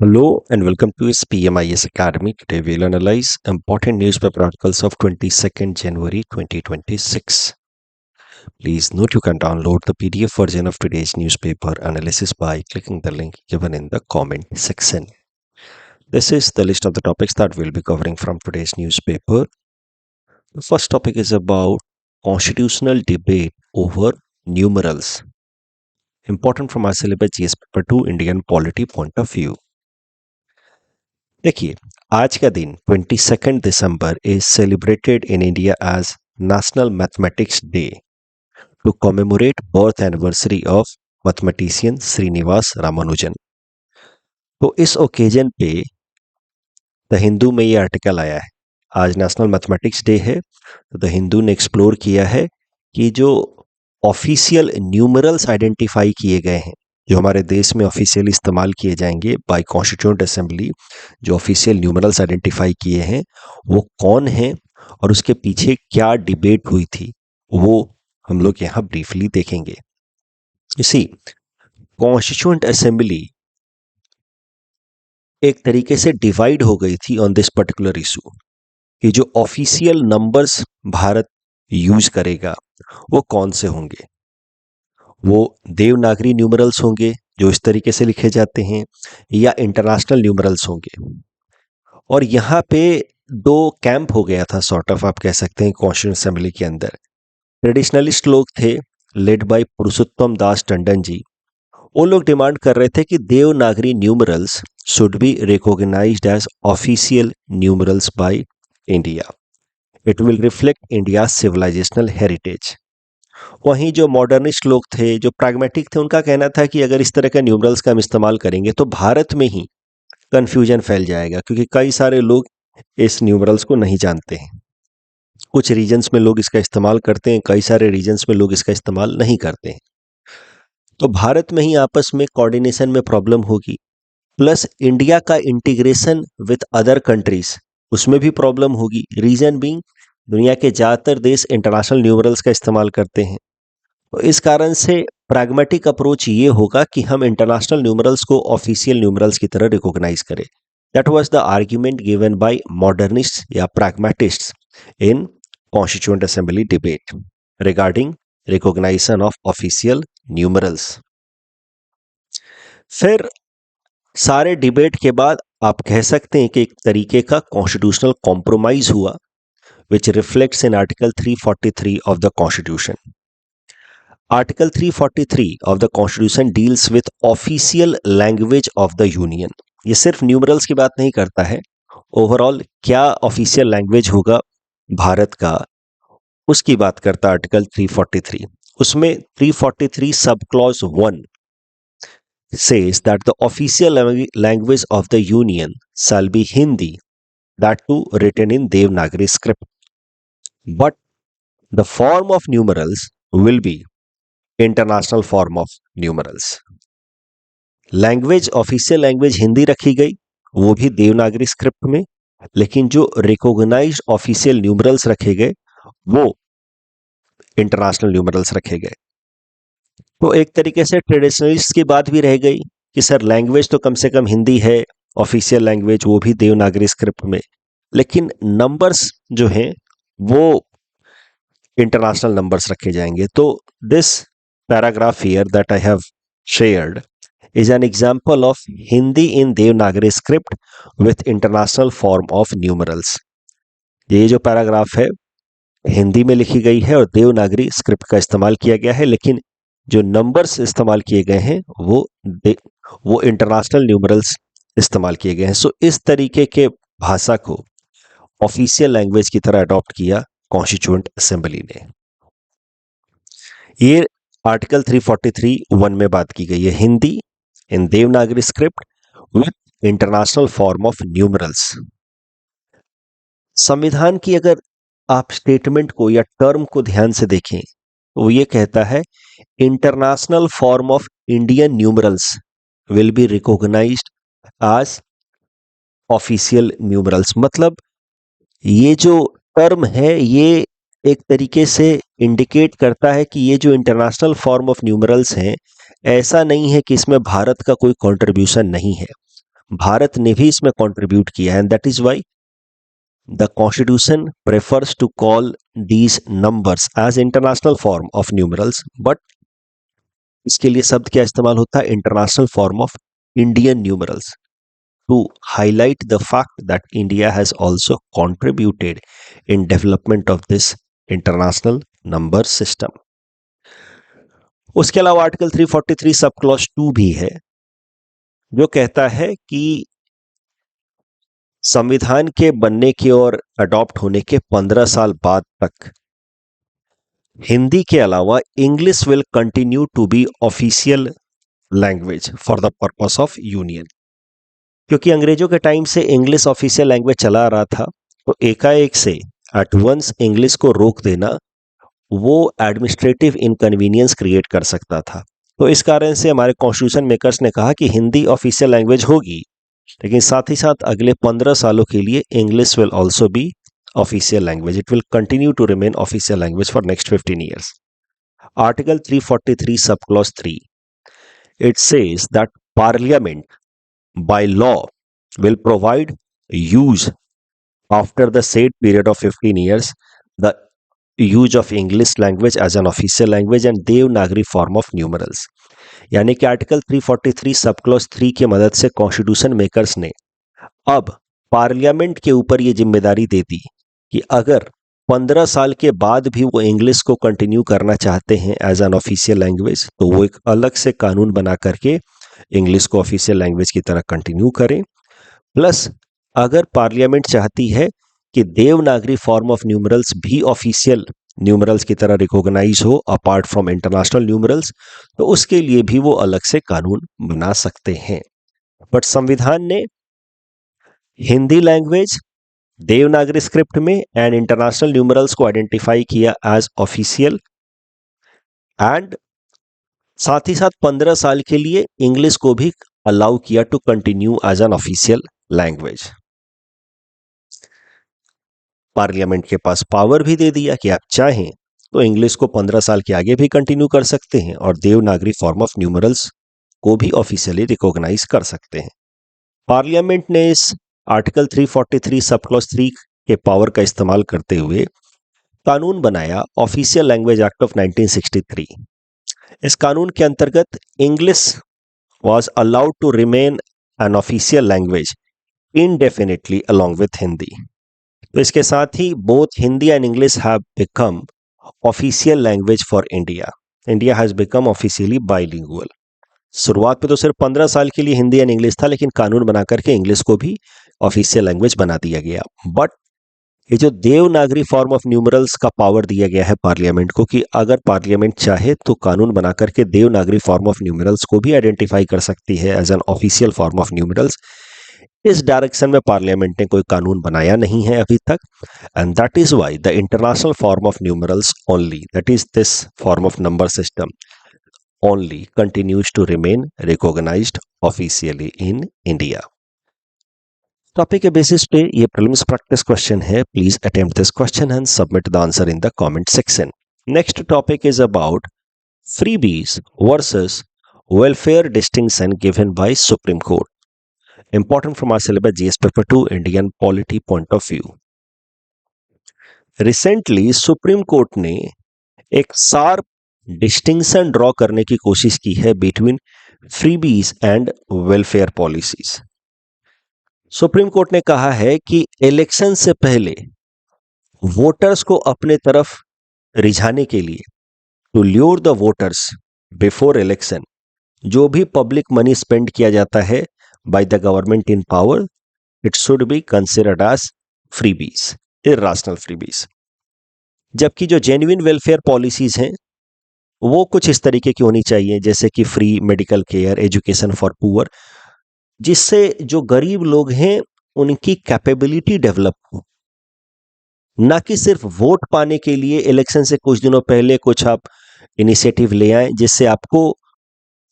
Hello and welcome to SPMIS Academy. Today we'll analyze important newspaper articles of 22nd January 2026. Please note you can download the PDF version of today's newspaper analysis by clicking the link given in the comment section. This is the list of the topics that we'll be covering from today's newspaper. The first topic is about constitutional debate over numerals. Important from our syllabus GS paper 2 Indian polity point of view. देखिए, आज का दिन 22 December is celebrated in India as national mathematics day to commemorate birth anniversary of mathematician Srinivasa Ramanujan. तो इस occasion पे the Hindu में ये article आया है। आज नेशनल मैथमेटिक्स डे है, तो द हिंदू ने एक्सप्लोर किया है कि जो ऑफिशियल न्यूमरल्स आइडेंटिफाई किए गए हैं, जो हमारे देश में ऑफिशियली इस्तेमाल किए जाएंगे बाय कॉन्स्टिट्यूएंट असेंबली, जो ऑफिशियल न्यूमरल्स आइडेंटिफाई किए हैं वो कौन हैं और उसके पीछे क्या डिबेट हुई थी, वो हम लोग यहाँ ब्रीफली देखेंगे। इसी कॉन्स्टिट्यूएंट असेंबली एक तरीके से डिवाइड हो गई थी ऑन दिस पर्टिकुलर इशू कि जो ऑफिशियल नंबर्स भारत यूज करेगा वो कौन से होंगे। वो देवनागरी न्यूमरल्स होंगे जो इस तरीके से लिखे जाते हैं, या इंटरनेशनल न्यूमरल्स होंगे। और यहाँ पे दो कैंप हो गया था, सॉर्ट ऑफ आप कह सकते हैं कॉन्स्टिट्यूएंट असेंबली के अंदर। ट्रेडिशनलिस्ट लोग थे लेड बाय पुरुषोत्तम दास टंडन जी। वो लोग डिमांड कर रहे थे कि Devanagari numerals should be recognised as official numerals by India. It will reflect India civilisational heritage. वहीं जो मॉडर्निस्ट लोग थे, जो प्रैग्मेटिक थे, उनका कहना था कि अगर इस तरह के न्यूमरल्स का हम इस्तेमाल करेंगे तो भारत में ही कंफ्यूजन फैल जाएगा, क्योंकि कई सारे लोग इस न्यूमरल्स को नहीं जानते हैं। कुछ रीजन्स में लोग इसका इस्तेमाल करते हैं, कई सारे रीजन्स में लोग इसका इस्तेमाल नहीं करते हैं। तो भारत में ही आपस में कोऑर्डिनेशन में प्रॉब्लम होगी, प्लस इंडिया का इंटीग्रेशन विद अदर कंट्रीज, उसमें भी प्रॉब्लम होगी। रीजन बीइंग दुनिया के ज़्यादातर देश इंटरनेशनल न्यूमरल्स का इस्तेमाल करते हैं। तो इस कारण से प्रैग्मेटिक अप्रोच ये होगा कि हम इंटरनेशनल न्यूमरल्स को ऑफिशियल न्यूमरल्स की तरह रिकॉग्नाइज करें। That was the argument given by modernist या pragmatists in constituent assembly debate regarding recognisation of official numerals. फिर सारे डिबेट के बाद आप कह सकते हैं कि एक तरीके का कॉन्स्टिट्यूशनल कॉम्प्रोमाइज हुआ, which reflects in Article 343 of the Constitution. Article 343 of the Constitution deals with official language of the Union. ये सिर्फ न्यूमरल्स की बात नहीं करता है, ओवरऑल क्या ऑफिशियल लैंग्वेज होगा भारत का, उसकी बात करता है आर्टिकल 343। उसमें 343 sub clause 1 says that the official language of the Union shall be Hindi, that too written in Devanagari script. But the form of numerals will be international form of numerals. Language, official language Hindi रखी गई, वो भी Devanagari script में, लेकिन जो recognised official numerals रखे गए वो इंटरनेशनल न्यूमरल्स रखे गए। तो एक तरीके से ट्रेडिशनलिस्ट की बात भी रह गई कि सर लैंग्वेज तो कम से कम हिंदी है, ऑफिशियल लैंग्वेज वो भी देवनागरी स्क्रिप्ट में, लेकिन नंबर्स जो हैं वो इंटरनेशनल नंबर्स रखे जाएंगे। तो this paragraph here that I have shared is an example of Hindi in Devanagari script with international form of numerals. ये जो पैराग्राफ है हिंदी में लिखी गई है और देवनागरी स्क्रिप्ट का इस्तेमाल किया गया है, लेकिन जो नंबर्स इस्तेमाल किए गए हैं वो इंटरनेशनल न्यूमरल्स इस्तेमाल किए गए हैं। सो इस तरीके के भाषा को ऑफिशियल लैंग्वेज की तरह अडॉप्ट किया कॉन्स्टिट्यूएंट असेंबली ने। ये आर्टिकल 343(1) में बात की गई है, Hindi in Devanagari script with international form of numerals. संविधान की अगर आप स्टेटमेंट को या टर्म को ध्यान से देखें तो वो ये कहता है international form of Indian numerals will be recognised as official numerals. मतलब ये जो टर्म है ये एक तरीके से इंडिकेट करता है कि ये जो इंटरनेशनल फॉर्म ऑफ न्यूमरल्स हैं, ऐसा नहीं है कि इसमें भारत का कोई कंट्रीब्यूशन नहीं है। भारत ने भी इसमें कंट्रीब्यूट किया है, and that is why the constitution prefers to call these numbers as international form of numerals, but इसके लिए शब्द क्या इस्तेमाल होता है? International form of Indian numerals, to highlight the fact that India has also contributed in development of this international number system. उसके अलावा article 343 sub clause 2 भी है, जो कहता है कि संविधान के बनने के और अडॉप्ट होने के 15 साल बाद तक हिंदी के अलावा English will continue to be official language for the purpose of union. क्योंकि अंग्रेजों के टाइम से इंग्लिश ऑफिशियल लैंग्वेज चला आ रहा था, तो एकाएक से एट वंस इंग्लिश को रोक देना वो एडमिनिस्ट्रेटिव इनकन्वीनियंस क्रिएट कर सकता था। तो इस कारण से हमारे कॉन्स्टिट्यूशन मेकर्स ने कहा कि हिंदी ऑफिशियल लैंग्वेज होगी, लेकिन साथ ही साथ अगले 15 सालों के लिए English will also be official language. It will continue to remain official language for next 15 years. Article 343 sub clause 3, it says that parliament by law will provide use after the said period of 15 years the use of English language as an official language and Devanagari form of numerals। यानी कि article 343 sub clause 3 की मदद से constitution makers ने अब parliament के ऊपर ये जिम्मेदारी दे दी कि अगर 15 साल के बाद भी वो इंग्लिश को कंटिन्यू करना चाहते हैं एज एन ऑफिशियल लैंग्वेज, तो वो एक अलग से कानून बना करके इंग्लिश को ऑफिशियल लैंग्वेज की तरह कंटिन्यू करें। प्लस अगर पार्लियामेंट चाहती है कि देवनागरी फॉर्म ऑफ न्यूमरल्स भी ऑफिशियल न्यूमरल्स की तरह रिकॉग्नाइज हो अपार्ट फ्रॉम इंटरनेशनल न्यूमरल्स, तो उसके लिए भी वो अलग से कानून बना सकते हैं। बट संविधान ने हिंदी लैंग्वेज देवनागरी स्क्रिप्ट में एंड इंटरनेशनल न्यूमरल्स को आइडेंटिफाई किया एज ऑफिशियल, एंड साथ ही साथ 15 साल के लिए इंग्लिश को भी अलाउ किया to continue as an official language. Parliament के पास पावर भी दे दिया कि आप चाहें तो इंग्लिश को 15 साल के आगे भी कंटिन्यू कर सकते हैं और देवनागरी फॉर्म ऑफ न्यूमरल्स को भी ऑफिशियली रिकॉग्नाइज कर सकते हैं। पार्लियामेंट ने इस आर्टिकल 343 सब क्लॉज 3 के पावर का इस्तेमाल करते हुए कानून बनाया ऑफिशियल लैंग्वेज एक्ट ऑफ 1963। इस कानून के अंतर्गत English was allowed to remain an official language indefinitely along with Hindi. तो इसके साथ ही both Hindi and English have become official language for India. India has become officially bilingual. शुरुआत में तो सिर्फ 15 साल के लिए हिंदी एंड इंग्लिश था, लेकिन कानून बना करके इंग्लिश को भी ऑफिशियल लैंग्वेज बना दिया गया। बट ये जो देवनागरी फॉर्म ऑफ न्यूमरल्स का पावर दिया गया है पार्लियामेंट को कि अगर पार्लियामेंट चाहे तो कानून बना करके देवनागरी फॉर्म ऑफ न्यूमरल्स को भी आइडेंटिफाई कर सकती है as an official form of numerals, इस डायरेक्शन में पार्लियामेंट ने कोई कानून बनाया नहीं है अभी तक, and that is why the international form of numerals only, that is this form of number system only continues to remain recognised officially in India. Topic के बेसिस पे ये प्रीलिम्स प्रैक्टिस क्वेश्चन है। Please attempt this question and submit the answer in the comment section. Next topic is about freebies versus welfare distinction given by Supreme Court. Important from our syllabus GS paper 2 Indian polity point of view. Recently Supreme Court ने एक sharp distinction draw करने की कोशिश की है between freebies and welfare policies. Supreme court ने कहा है कि इलेक्शन से पहले वोटर्स को अपने तरफ रिझाने के लिए, to lure the voters before election, जो भी पब्लिक मनी स्पेंड किया जाता है by the government in power, it should be considered as freebies, irrational freebies. जबकि जो जेन्युइन वेलफेयर पॉलिसीज हैं वो कुछ इस तरीके की होनी चाहिए, जैसे कि free medical care, education for poor, जिससे जो गरीब लोग हैं उनकी कैपेबिलिटी डेवलप हो, ना कि सिर्फ वोट पाने के लिए इलेक्शन से कुछ दिनों पहले कुछ आप इनिशिएटिव ले आए जिससे आपको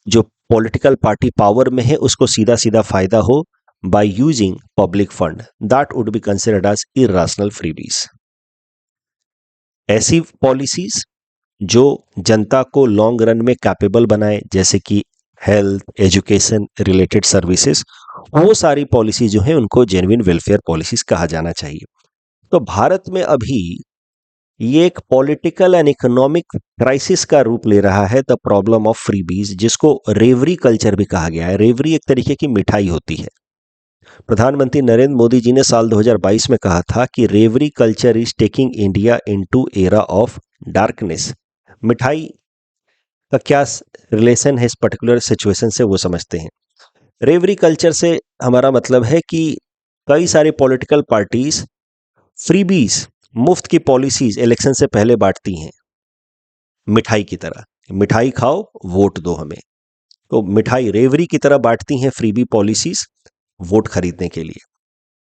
जो पॉलिटिकल पार्टी पावर में है उसको सीधा सीधा फायदा हो by using public fund. That would be considered as irrational freebies. ऐसी पॉलिसीज जो जनता को लॉन्ग रन में कैपेबल बनाए, जैसे कि हेल्थ, एजुकेशन रिलेटेड सर्विसेज, वो सारी पॉलिसी जो है उनको जेन्युइन वेलफेयर पॉलिसीज कहा जाना चाहिए। तो भारत में अभी ये एक पॉलिटिकल एंड इकोनॉमिक क्राइसिस का रूप ले रहा है, द प्रॉब्लम ऑफ फ्रीबीज, जिसको रेवरी कल्चर भी कहा गया है। रेवरी एक तरीके की मिठाई होती है। प्रधानमंत्री नरेंद्र मोदी जी ने साल 2022 में कहा था कि revdi culture is taking India into era of darkness. मिठाई का क्या रिलेशन है इस पर्टिकुलर सिचुएशन से, वो समझते हैं। रेवरी कल्चर से हमारा मतलब है कि कई सारी पॉलिटिकल पार्टीज फ्रीबीज, मुफ्त की पॉलिसीज इलेक्शन से पहले बांटती हैं मिठाई की तरह। मिठाई खाओ, वोट दो हमें। तो मिठाई रेवरी की तरह बांटती हैं फ्रीबी पॉलिसीज वोट खरीदने के लिए।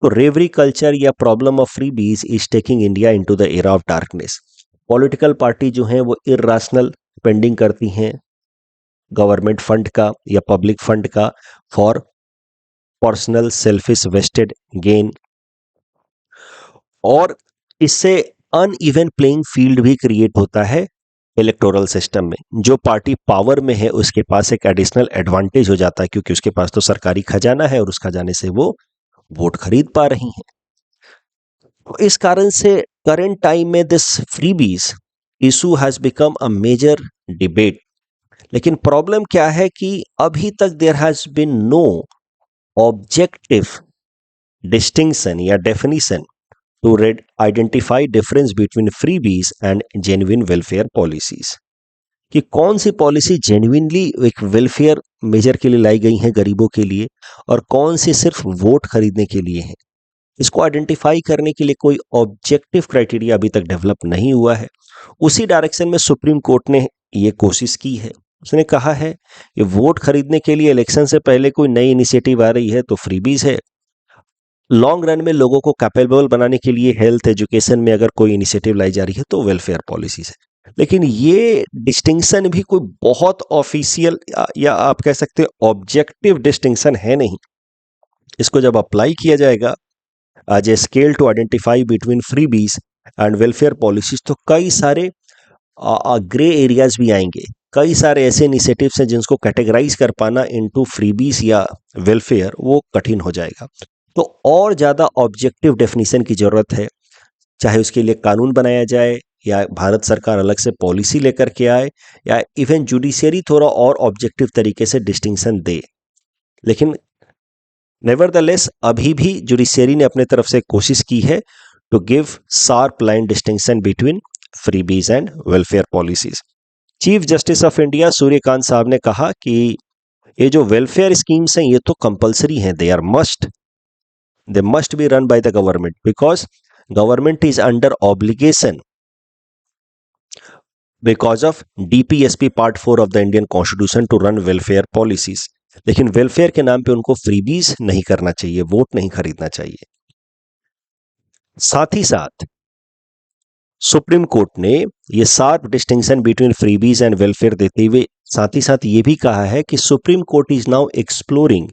तो रेवरी कल्चर या problem of freebies is taking India into the era of darkness. Political party जो हैं वो इर्राशनल स्पेंडिंग करती हैं गवर्नमेंट फंड का या पब्लिक फंड का for personal selfish vested gain, और इससे अनइवन प्लेइंग फील्ड भी क्रिएट होता है इलेक्टोरल सिस्टम में। जो पार्टी पावर में है उसके पास एक एडिशनल एडवांटेज हो जाता है, क्योंकि उसके पास तो सरकारी खजाना है और उस खजाने से वो वोट खरीद पा रही हैं। तो इस कारण से करंट टाइम में this freebies issue has become a major debate. लेकिन प्रॉब्लम क्या है कि अभी तक there has been no objective distinction या definition to identify difference between freebies and genuine welfare policies। कि कौन सी पॉलिसी जेन्युइनली एक वेलफेयर मेजर के लिए लाई गई है गरीबों के लिए, और कौन सी सिर्फ वोट खरीदने के लिए है। इसको आइडेंटिफाई करने के लिए कोई ऑब्जेक्टिव क्राइटेरिया अभी तक डेवलप नहीं हुआ है। उसी डायरेक्शन में सुप्रीम कोर्ट ने ये कोशिश की है। उसने कहा है कि वोट खरीदने के लिए इलेक्शन से पहले कोई नई इनिशिएटिव आ रही है तो फ्रीबीज है। लॉन्ग रन में लोगों को कैपेबल बनाने के लिए हेल्थ एजुकेशन में अगर कोई इनिशिएटिव लाई जा रही है तो वेलफेयर पॉलिसीज है। लेकिन ये डिस्टिंक्शन भी कोई बहुत ऑफिशियल या आप कह सकते हैं ऑब्जेक्टिव डिस्टिंक्शन है नहीं। इसको जब अप्लाई किया जाएगा as a scale to identify between freebies and welfare policies, तो कई सारे ग्रे एरियाज भी आएंगे। कई सारे ऐसे इनिशिएटिव्स हैं जिनको कैटेगराइज कर पाना इनटू फ्रीबीज या वेलफेयर वो कठिन हो जाएगा। तो और ज़्यादा ऑब्जेक्टिव डेफिनेशन की ज़रूरत है, चाहे उसके लिए कानून बनाया जाए या भारत सरकार अलग से पॉलिसी लेकर के आए, या इवन जुडिशियरी थोड़ा और ऑब्जेक्टिव तरीके से डिस्टिंक्शन दे। लेकिन नेवरदलेस अभी भी जुडिशियरी ने अपने तरफ से कोशिश की है to give sharp line distinction between freebies and welfare policies. Chief justice of India Suryakant साहब ने कहा कि ये जो वेलफेयर स्कीम्स हैं ये तो कंपलसरी हैं, they must be run by the government because government is under obligation because of DPSP Part 4 of the Indian Constitution to run welfare policies। लेकिन वेलफेयर के नाम पे उनको फ्रीबीज नहीं करना चाहिए, वोट नहीं खरीदना चाहिए। साथ ही साथ सुप्रीम कोर्ट ने ये sharp distinction between freebies and welfare देते हुए साथ ही साथ ये भी कहा है कि supreme court is now exploring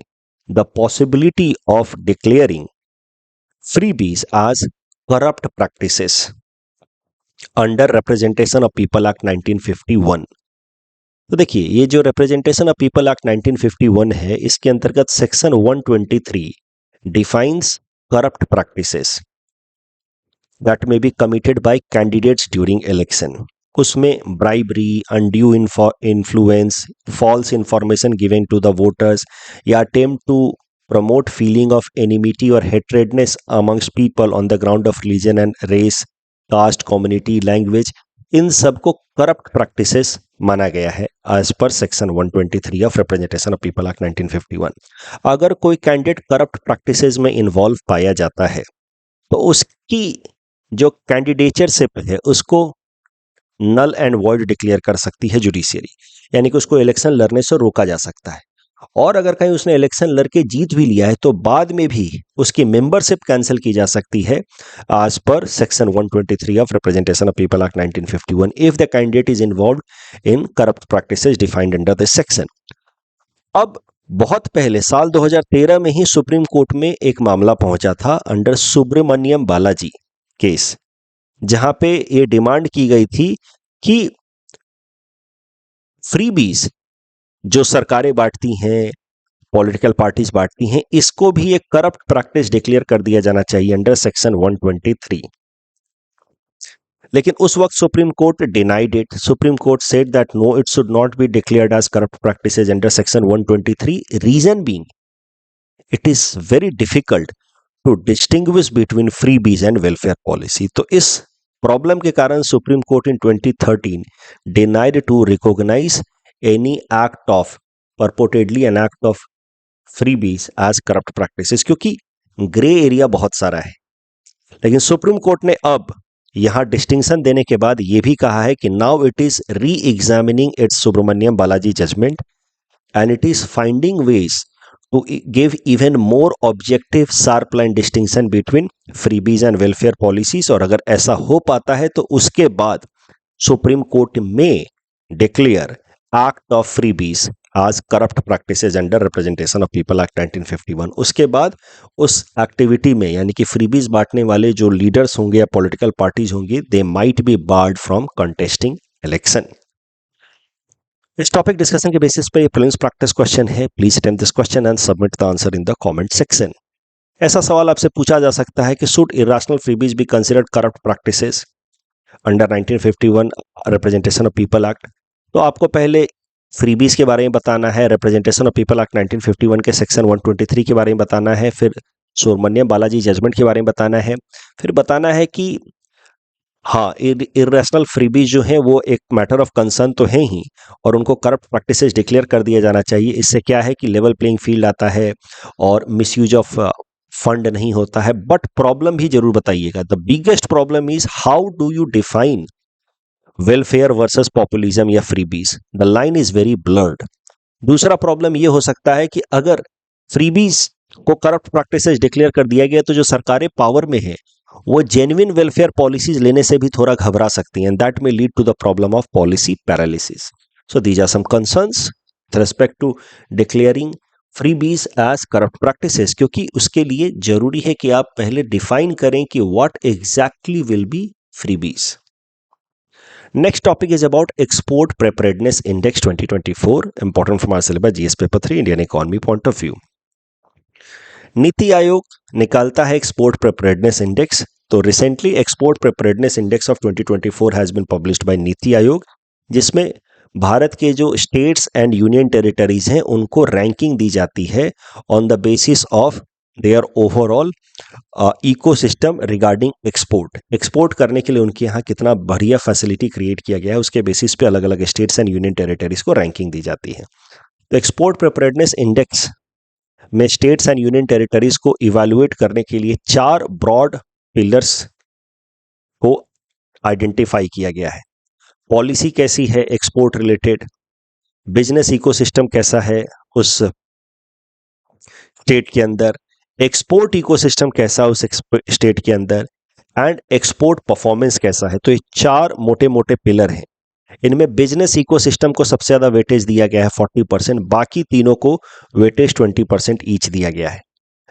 the possibility of declaring freebies as corrupt practices under Representation of People Act 1951। तो देखिए ये जो रिप्रेजेंटेशन ऑफ पीपल एक्ट 1951 है, इसके अंतर्गत section 123 defines corrupt practices that may be committed by candidates during election. उसमें bribery, undue influence, false information given to the voters, या attempt to promote feeling of enmity और hatredness amongst people on the ground of religion and race, caste, community, language, इन सबको corrupt practices माना गया है as per section 123 of representation of people act 1951। अगर कोई candidate corrupt practices में involve पाया जाता है तो उसकी जो कैंडिडेचरशिप है उसको नल एंड वॉइड डिक्लेयर कर सकती है जुडिशियरी, यानी कि उसको इलेक्शन लड़ने से रोका जा सकता है। और अगर कहीं उसने इलेक्शन लड़के जीत भी लिया है तो बाद में भी उसकी मेंबरशिप कैंसिल की जा सकती है as per section 123 of representation of people act 1951 if the candidate is involved in corrupt practices defined under this section. अब बहुत पहले साल 2013 में ही सुप्रीम कोर्ट में एक मामला पहुंचा था अंडर सुब्रमण्यम बालाजी केस, जहां पे ये डिमांड की गई थी कि फ्रीबीज जो सरकारें बांटती हैं, पॉलिटिकल पार्टीज बांटती हैं, इसको भी एक करप्ट प्रैक्टिस डिक्लेयर कर दिया जाना चाहिए अंडर सेक्शन 123। लेकिन उस वक्त supreme court denied it. Supreme court said that no, it should not be declared as corrupt practices under section 123, reason being it is very difficult to distinguish between freebies and welfare policy. तो इस problem के कारण supreme court in 2013 denied to recognise any act of purportedly an act of freebies as corrupt practices, क्योंकि grey area बहुत सारा है। लेकिन supreme court ने अब यहां डिस्टिंक्शन देने के बाद यह भी कहा है कि now it is re examining its Subramaniam Balaji judgment and it is finding ways to give even more objective sharp line distinction between freebies and welfare policies. और अगर ऐसा हो पाता है तो उसके बाद सुप्रीम कोर्ट में declare act of freebies as corrupt practices under representation of people act 1951। उसके बाद उस एक्टिविटी में यानी कि फ्रीबीज बांटने वाले जो लीडर्स होंगे या पॉलिटिकल पार्टीज होंगी, they might be board from contesting election. इस टॉपिक डिस्कशन के बेसिस पे ये प्रीलिम्स प्रैक्टिस क्वेश्चन है। Please attempt this question and submit the answer in the comment section. ऐसा सवाल आपसे पूछा जा सकता है कि should irrational freebies be considered corrupt practices under 1951 representation of people act. तो आपको पहले फ्रीबीज के बारे में बताना है, रिप्रेजेंटेशन ऑफ पीपल एक्ट 1951 के सेक्शन 123 के बारे में बताना है, फिर सुब्रमण्यम बालाजी जजमेंट के बारे में बताना है, फिर बताना है कि हाँ इरेशनल फ्रीबीज जो हैं वो एक मैटर ऑफ कंसर्न तो है ही और उनको करप्ट प्रैक्टिसेस डिक्लेयर कर दिया जाना चाहिए। इससे क्या है कि लेवल प्लेइंग फील्ड आता है और मिसयूज ऑफ फंड नहीं होता है। बट प्रॉब्लम भी जरूर बताइएगा। The biggest problem is how do you define welfare versus populism या freebies. The line is very blurred. दूसरा प्रॉब्लम यह हो सकता है कि अगर फ्रीबीज को करप्ट प्रैक्टिसेस डिक्लेयर कर दिया गया तो जो सरकारें पावर में है वो जेन्युइन वेलफेयर पॉलिसीज लेने से भी थोड़ा घबरा सकती हैं, दैट में lead to the problem of policy paralysis. So these are some concerns with respect to declaring freebies as corrupt practices, क्योंकि उसके लिए जरूरी है कि आप पहले डिफाइन करें कि what exactly will be freebies. Next topic is about Export Preparedness Index 2024, important from our syllabus GS Paper 3 Indian Economy point of view. नीति आयोग निकालता है एक्सपोर्ट प्रिपेयर्डनेस इंडेक्स। तो recently export preparedness index of 2024 has been published by NITI Aayog, जिसमें भारत के जो states and union territories हैं उनको ranking दी जाती है on the basis of their overall ecosystem regarding export करने के लिए उनके यहाँ कितना बढ़िया फैसिलिटी क्रिएट किया गया है, उसके बेसिस पे अलग अलग स्टेट्स एंड यूनियन टेरिटरीज को रैंकिंग दी जाती है। तो एक्सपोर्ट प्रिपेयर्डनेस इंडेक्स में स्टेट्स एंड यूनियन टेरिटरीज को इवैल्यूएट करने के लिए 4 ब्रॉड पिलर्स को आइडेंटिफाई किया गया है। पॉलिसी कैसी है एक्सपोर्ट रिलेटेड, बिजनेस इकोसिस्टम कैसा है उस स्टेट के अंदर, एक्सपोर्ट इकोसिस्टम कैसा उस स्टेट के अंदर, एंड एक्सपोर्ट परफॉर्मेंस कैसा है। तो ये 4 मोटे मोटे पिलर हैं। इनमें बिजनेस इकोसिस्टम को सबसे ज्यादा वेटेज दिया गया है 40%, बाकी तीनों को वेटेज 20% ईच दिया गया है।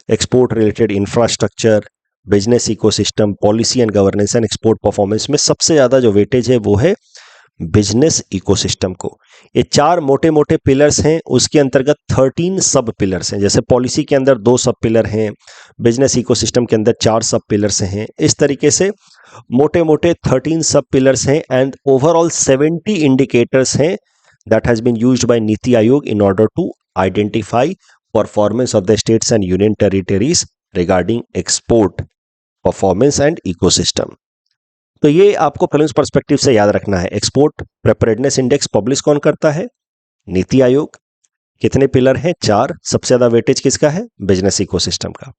Export related infrastructure, business ecosystem, policy and governance and export performance में सबसे ज्यादा जो वेटेज है वो है बिजनेस इकोसिस्टम को। ये 4 मोटे मोटे पिलर्स हैं, उसके अंतर्गत 13 सब पिलर्स हैं। जैसे पॉलिसी के अंदर 2 सब पिलर हैं, बिजनेस इकोसिस्टम के अंदर 4 सब पिलर्स हैं। इस तरीके से मोटे मोटे 13 सब पिलर्स हैं एंड ओवरऑल 70 इंडिकेटर्स हैं that has been used by NITI Aayog in order to identify performance of the states and union territories regarding export performance and ecosystem. तो ये आपको प्रीलिम्स पर्सपेक्टिव से याद रखना है। एक्सपोर्ट प्रिपेयर्डनेस इंडेक्स पब्लिश कौन करता है? नीति आयोग। कितने पिलर हैं? 4। सबसे ज्यादा वेटेज किसका है? बिजनेस इकोसिस्टम का।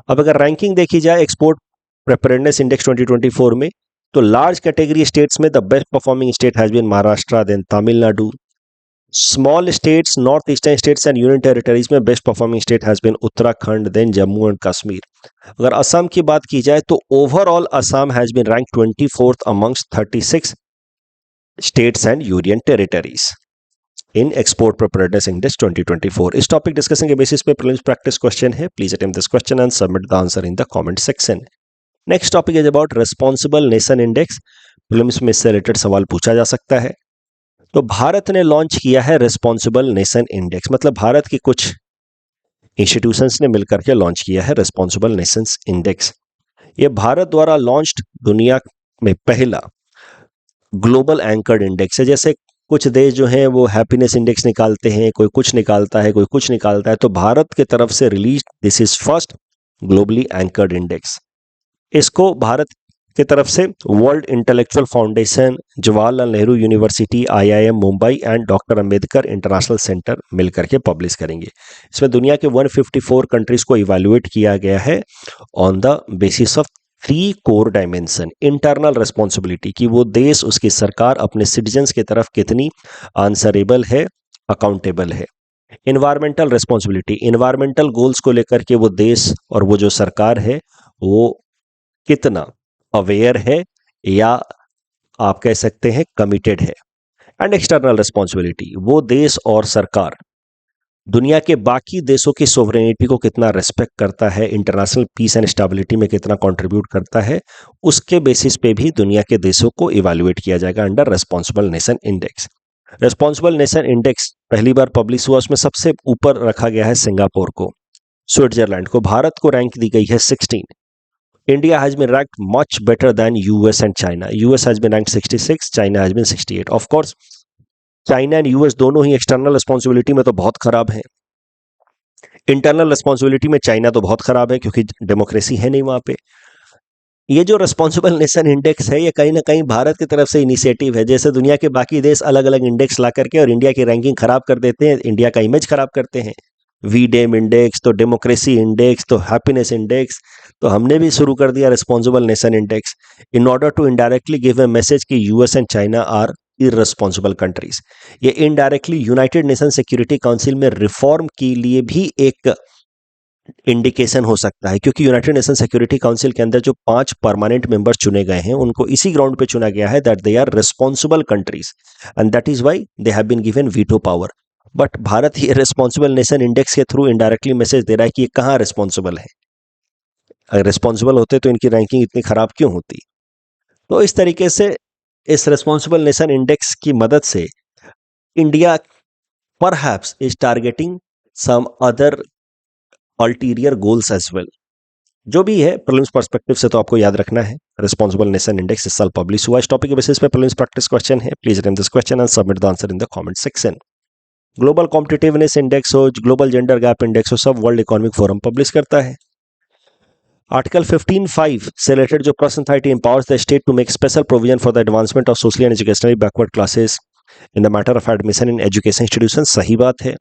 अब अगर रैंकिंग देखी जाए एक्सपोर्ट प्रिपेयर्डनेस इंडेक्स 2024 में, तो लार्ज कैटेगरी स्टेट्स में the best performing state has been Maharashtra, then Tamil Nadu. Small states, north eastern states and union territories में best performing state has been Uttarakhand, then Jammu and Kashmir. अगर असम की बात की जाए तो overall Assam has been rank 24th amongst 36 states and union territories in export preparedness index 2024। इस topic discussion के basis पे प्रीलिम्स प्रैक्टिस क्वेश्चन है। Please attempt this question and submit the answer in the comment section. Next topic is about responsible nation index. Prelims में इससे related सवाल पूछा जा सकता है। तो भारत ने लॉन्च किया है रिस्पॉन्सिबल नेशन इंडेक्स, मतलब भारत के कुछ इंस्टीट्यूशंस ने मिलकर के लॉन्च किया है रिस्पॉन्सिबल नेशंस इंडेक्स। ये भारत द्वारा लॉन्च्ड दुनिया में पहला ग्लोबल एंकर्ड इंडेक्स है। जैसे कुछ देश जो हैं वो हैप्पीनेस इंडेक्स निकालते हैं, कोई कुछ निकालता है, कोई कुछ निकालता है, तो भारत की तरफ से release this is first globally anchored index. इसको भारत की तरफ से world intellectual foundation, Jawaharlal Nehru university, IIM Mumbai and doctor Ambedkar international centre मिलकर के पब्लिश करेंगे। इसमें दुनिया के 154 कंट्रीज को इवैल्यूएट किया गया है on the basis of 3 core dimension. Internal responsibility कि वो देश, उसकी सरकार अपने सिटीजन्स की तरफ कितनी आंसरेबल है, अकाउंटेबल है। इन्वायरमेंटल रिस्पॉन्सिबिलिटी, इन्वायरमेंटल गोल्स को लेकर के वो देश और वो जो सरकार है वो कितना अवेयर है या आप कह सकते हैं कमिटेड है। एंड एक्सटर्नल रिस्पॉन्सिबिलिटी, वो देश और सरकार दुनिया के बाकी देशों की सोवरेनिटी को कितना रिस्पेक्ट करता है, इंटरनेशनल पीस एंड स्टेबिलिटी में कितना कंट्रीब्यूट करता है, उसके बेसिस पे भी दुनिया के देशों को इवैल्यूएट किया जाएगा under responsible nation index. Responsible nation index पहली बार पब्लिश हुआ, उसमें सबसे ऊपर रखा गया है सिंगापुर को, स्विट्जरलैंड को। भारत को रैंक दी गई है 16। India has been ranked much better than US and China. US has been ranked 66, China has been 68. Of course, China and US दोनों ही एक्सटर्नल रिस्पॉन्सिबिलिटी में तो बहुत खराब हैं। इंटरनल रिस्पॉन्सिबिलिटी में चाइना तो बहुत खराब है क्योंकि डेमोक्रेसी है नहीं वहां पे। ये जो रिस्पॉन्सिबल नेशन इंडेक्स है ये कहीं ना कहीं भारत की तरफ से इनिशिएटिव है। जैसे दुनिया के बाकी देश अलग अलग इंडेक्स ला करके और इंडिया की रैंकिंग खराब कर देते हैं, इंडिया का इमेज खराब करते हैं। वीडेम इंडेक्स, तो डेमोक्रेसी इंडेक्स, तो हैप्पीनेस इंडेक्स, तो हमने भी शुरू कर दिया responsible nation index in order to indirectly give a message कि US and China are irresponsible countries. ये indirectly United Nation Security Council में रिफॉर्म के लिए भी एक इंडिकेशन हो सकता है, क्योंकि यूनाइटेड नेशन सिक्योरिटी काउंसिल के अंदर जो 5 परमानेंट मेंबर्स चुने गए हैं उनको इसी ग्राउंड पे चुना गया है that they are responsible countries and that is why they have been given veto power. But Bharat ये रिस्पॉन्सिबल नेशन इंडेक्स के थ्रू इनडायरेक्टली मैसेज दे रहा है कि ये कहाँ रिस्पॉन्सिबल है। अगर रिस्पॉन्सिबल होते तो इनकी रैंकिंग इतनी खराब क्यों होती। तो इस तरीके से इस रिस्पॉन्सिबल नेशन इंडेक्स की मदद से India perhaps is targeting some other ulterior goals as well. जो भी है प्रीलिम्स पर्सपेक्टिव से तो आपको याद रखना है रिस्पॉन्सिबल नेशन इंडेक्स इस साल पब्लिश हुआ। इस टॉपिक के बेसिस पे प्रीलिम्स प्रैक्टिस क्वेश्चन है, please attempt this question and submit the answer in the comment section. Global competitiveness index हो, ग्लोबल जेंडर गैप इंडेक्स हो, सब वर्ल्ड इकोनॉमिक फोरम पब्लिश करता है। आर्टिकल 15(5) से रिलेटेड जो प्रश्न था, it empowers the state to make special provision for the advancement of socially and educationally backward classes in the matter of admission in education institution. सही बात है।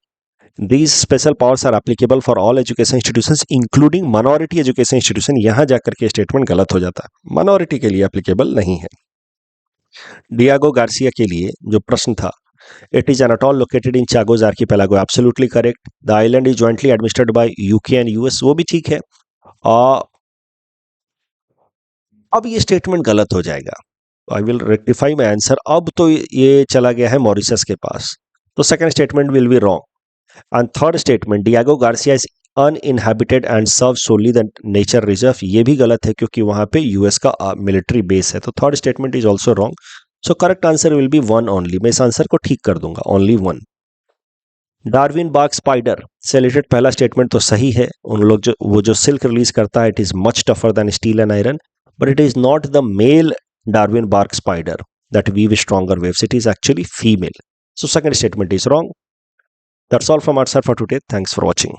These special powers are applicable for all education institutions including minority education institution। यहां जाकर के statement गलत हो जाता है, minority के लिए applicable नहीं है। डियागो गार्सिया के लिए जो प्रश्न था, it is an atoll located in Chagos archipelago, absolutely correct। The island is jointly administered by UK and US, वो भी ठीक है। अब ये स्टेटमेंट गलत हो जाएगा, I will rectify my answer. अब तो ये चला गया है मॉरिशस के पास, तो second statement will be wrong. And third statement, Diego Garcia is uninhabited and serve solely the nature reserve, ये भी गलत है क्योंकि वहां पे यूएस का मिलिट्री बेस है। तो third statement is also wrong. So correct answer will be 1 only. मैं इस आंसर को ठीक कर दूंगा, ओनली 1। डार्विन बाग स्पाइडर से रिलेटेड पहला स्टेटमेंट तो सही है। उन लोग जो सिल्क रिलीज करता है, it is much tougher than steel and iron, but it is not the male Darwin bark spider that weave stronger webs, it is actually female. So second statement is wrong. That's all from our side for today. Thanks for watching.